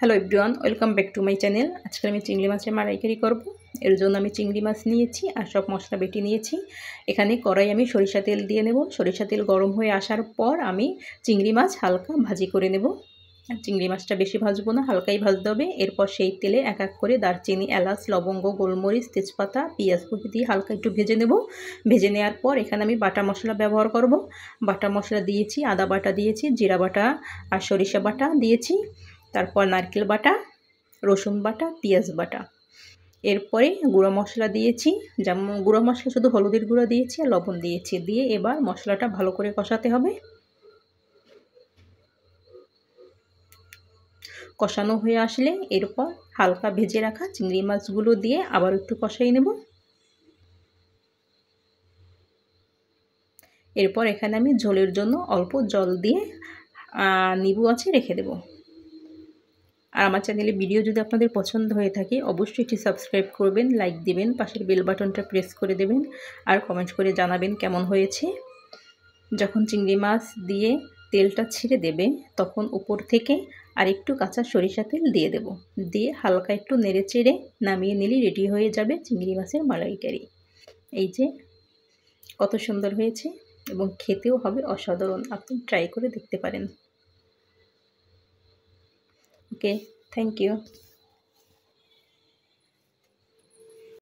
Hello everyone, welcome back to my channel. আজকে আমি চিংড়ি মাছের মালাইকারি করব। এর জন্য আমি চিংড়ি মাছ নিয়েছি আর সব মশলা বেটে নিয়েছি। এখানে কড়াই আমি সরিষা তেল দিয়ে নেব। সরিষা তেল গরম হয়ে আসার পর আমি চিংড়ি মাছ হালকা ভাজি করে নেব। চিংড়ি মাছটা বেশি ভাজবো না, হালকাই ভাজতে হবে। এরপর সেই তেলে এক এক করে দারচিনি, এলাচ, লবঙ্গ, গোলমরিচ, তেজপাতা, পেঁয়াজ কুচি দিয়ে হালকা একটু ভেজে নেব। ভেজে নেওয়ার পর এখানে আমি বাটা মশলা ব্যবহার করব। বাটা মশলা দিয়েছি, আদা বাটা দিয়েছি, জিরা বাটা আর সরিষা বাটা দিয়েছি। তারপর নারকেল বাটা, রসুন বাটা, পেঁয়াজ বাটা। এরপরে গুঁড়ো মশলা দিয়েছি, যেমন গুঁড়ো মশলা শুধু হলুদের গুঁড়ো দিয়েছি আর লবণ দিয়েছি। দিয়ে এবার মশলাটা ভালো করে কষাতে হবে। কষানো হয়ে আসলে এরপর হালকা ভেজে রাখা চিংড়ি মাছগুলো দিয়ে আবার একটু কষাই নেব। এরপর এখানে আমি ঝোলের জন্য অল্প জল দিয়ে নিবু আছে রেখে দেব। আর আমার চ্যানেলে ভিডিও যদি আপনাদের পছন্দ হয়ে থাকে অবশ্যই এটি সাবস্ক্রাইব করবেন, লাইক দিবেন, পাশের বেল বাটনটা প্রেস করে দেবেন আর কমেন্ট করে জানাবেন কেমন হয়েছে। যখন চিংড়ি মাছ দিয়ে তেলটা ছেড়ে দেবে তখন উপর থেকে আর একটু কাঁচা সরিষা তেল দিয়ে দেব। দিয়ে হালকা একটু নেড়ে চেড়ে নামিয়ে নিলেই রেডি হয়ে যাবে চিংড়ি মাছের মালাইকারি। এই যে কত সুন্দর হয়েছে এবং খেতেও হবে অসাধারণ। আপনি ট্রাই করে দেখতে পারেন। ওকে, থ্যাংক ইউ।